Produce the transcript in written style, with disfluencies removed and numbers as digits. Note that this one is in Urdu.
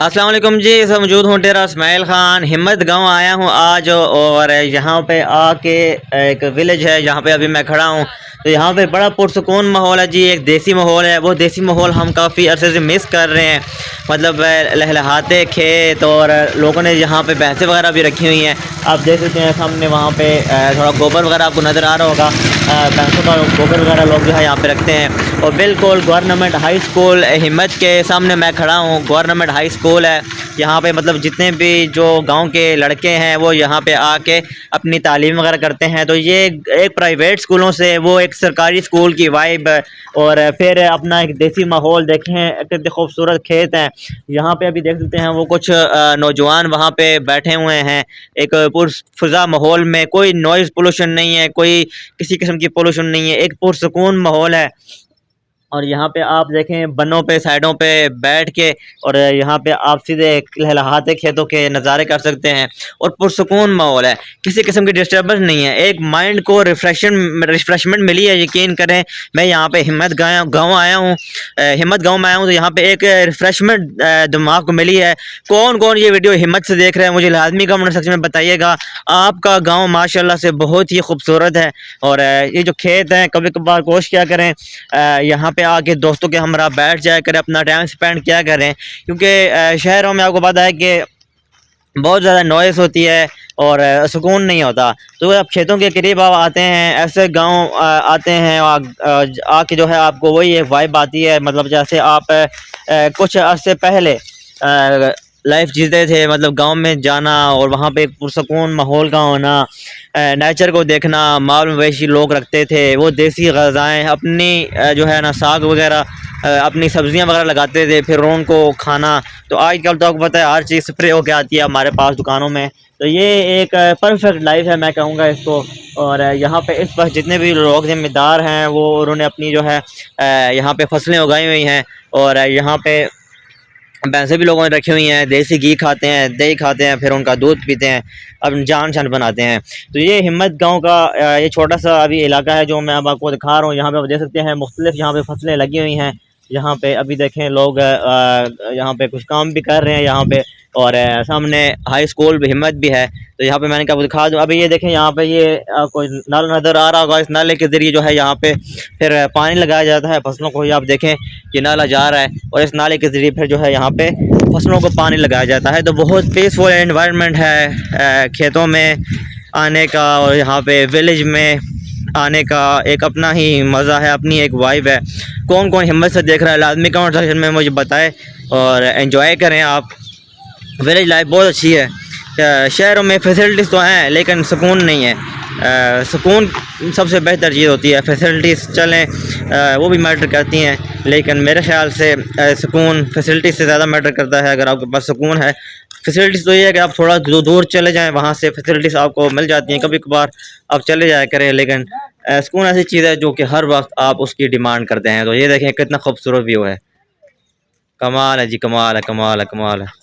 السلام علیکم جی، اس وقت موجود ہوں ڈیرہ اسماعیل خان ہمت گاؤں آیا ہوں آج، اور یہاں پہ آ کے ایک ولیج ہے جہاں پہ ابھی میں کھڑا ہوں، تو یہاں پہ بڑا پرسکون ماحول ہے جی، ایک دیسی ماحول ہے۔ وہ دیسی ماحول ہم کافی عرصے سے مس کر رہے ہیں، مطلب لہلہاتے کھیت، اور لوگوں نے یہاں پہ بھینسیں وغیرہ بھی رکھی ہوئی ہیں۔ آپ دیکھ سکتے ہیں سامنے وہاں پہ تھوڑا گوبر وغیرہ آپ کو نظر آ رہا ہوگا، بھینسوں کا گوبر وغیرہ لوگ جو ہے یہاں پہ رکھتے ہیں۔ اور بالکل گورنمنٹ ہائی اسکول ہمت کے سامنے میں کھڑا ہوں، گورنمنٹ ہائی اسکول ہے یہاں پہ، مطلب جتنے بھی جو گاؤں کے لڑکے ہیں وہ یہاں پہ آ کے اپنی تعلیم وغیرہ کرتے ہیں۔ تو یہ ایک پرائیویٹ اسکولوں سے وہ ایک سرکاری اسکول کی وائب، اور پھر اپنا ایک دیسی ماحول دیکھیں، کتنے خوبصورت کھیت ہیں یہاں پہ ابھی دیکھ سکتے ہیں۔ وہ کچھ نوجوان وہاں پہ بیٹھے ہوئے ہیں ایک پرفضا ماحول میں، کوئی نوائز پولوشن نہیں ہے، کوئی کسی قسم کی پولوشن نہیں ہے، ایک پرسکون ماحول ہے۔ اور یہاں پہ آپ دیکھیں بنوں پہ سائڈوں پہ بیٹھ کے، اور یہاں پہ آپ سیدھے لہلہاتے کھیتوں کے نظارے کر سکتے ہیں، اور پرسکون ماحول ہے، کسی قسم کی ڈسٹربنس نہیں ہے، ایک مائنڈ کو ریفریشمنٹ ملی ہے۔ یقین کریں میں یہاں پہ ہمت گاؤں آیا ہوں، ہمت گاؤں میں آیا ہوں، تو یہاں پہ ایک ریفریشمنٹ دماغ کو ملی ہے۔ کون کون یہ ویڈیو ہمت سے دیکھ رہے ہیں مجھے لازمی کمنٹ سیکشن میں بتائیے گا۔ آپ کا گاؤں ماشاءاللہ سے بہت ہی خوبصورت ہے، اور یہ جو کھیت ہیں کبھی کبھار کوشش کیا کریں یہاں پہ آ کے دوستوں کے ہمراہ بیٹھ جایا کریں، اپنا ٹائم اسپینڈ کیا کریں، کیونکہ شہروں میں آپ کو پتہ ہے کہ بہت زیادہ نوائز ہوتی ہے اور سکون نہیں ہوتا۔ تو آپ کھیتوں کے قریب آپ آتے ہیں، ایسے گاؤں آتے ہیں، آ کے جو ہے آپ کو وہی ایک وائب آتی ہے، مطلب جیسے آپ کچھ عرصے پہلے لائف جیتے تھے، مطلب گاؤں میں جانا اور وہاں پہ ایک پرسکون ماحول کا ہونا، نیچر کو دیکھنا، مال مویشی لوگ رکھتے تھے، وہ دیسی غذائیں اپنی جو ہے نا ساگ وغیرہ اپنی سبزیاں وغیرہ لگاتے تھے، پھر ان کو کھانا۔ تو آج کل تو آپ کو پتہ ہے ہر چیز اسپرے ہو کے آتی ہے ہمارے پاس دکانوں میں، تو یہ ایک پرفیکٹ لائف ہے میں کہوں گا اس کو۔ اور یہاں پہ اس وقت جتنے بھی لوگ ذمہ دار ہیں وہ انہوں نے اپنی جو ہے یہاں پہ فصلیں اگائی ہوئی ہیں، اور یہاں پہ بھینسیں بھی لوگوں نے رکھی ہوئی ہیں، دیسی گھی کھاتے ہیں، دہی کھاتے ہیں، پھر ان کا دودھ پیتے ہیں، اب جان شان بناتے ہیں۔ تو یہ ہمت گاؤں کا یہ چھوٹا سا ابھی علاقہ ہے جو میں اب آپ کو دکھا رہا ہوں۔ یہاں پہ آپ دیکھ سکتے ہیں مختلف یہاں پہ فصلیں لگی ہوئی ہیں، یہاں پہ ابھی دیکھیں لوگ یہاں پہ کچھ کام بھی کر رہے ہیں یہاں پہ، اور سامنے ہائی اسکول بھی ہمت بھی ہے، تو یہاں پہ میں نے کہا دکھا دوں۔ ابھی یہ دیکھیں یہاں پہ یہ کوئی نل نظر آ رہا ہوگا، اس نالے کے ذریعے جو ہے یہاں پہ پھر پانی لگایا جاتا ہے فصلوں کو۔ یہ آپ دیکھیں یہ نالا جا رہا ہے، اور اس نالے کے ذریعے پھر جو ہے یہاں پہ فصلوں کو پانی لگایا جاتا ہے۔ تو بہت پیسفل انوائرمنٹ ہے کھیتوں میں آنے کا، اور یہاں پہ ولیج میں آنے کا ایک اپنا ہی مزہ ہے، اپنی ایک وائب ہے۔ کون کون ہمت سے دیکھ رہا ہے لازمی کمنٹ سیکشن میں مجھے بتائے، اور انجوائے کریں آپ۔ ولیج لائف بہت اچھی ہے، شہروں میں فیسلٹیز تو ہیں لیکن سکون نہیں ہے۔ سکون سب سے بہتر چیز ہوتی ہے، فیسلٹیز چلیں وہ بھی میٹر کرتی ہیں، لیکن میرے خیال سے سکون فیسلٹیز سے زیادہ میٹر کرتا ہے۔ اگر آپ کے پاس سکون ہے، فیسلٹیز تو یہ ہے کہ آپ تھوڑا دور چلے جائیں، وہاں سے فیسلٹیز آپ کو مل جاتی ہیں، کبھی کبھار آپ چلے جایا کریں، لیکن سکون ایسی چیز ہے جو کہ ہر وقت آپ اس کی ڈیمانڈ کرتے ہیں۔ تو یہ دیکھیں کتنا خوبصورت ویو ہے، کمال ہے جی، کمال ہے، کمال ہے، کمال ہے۔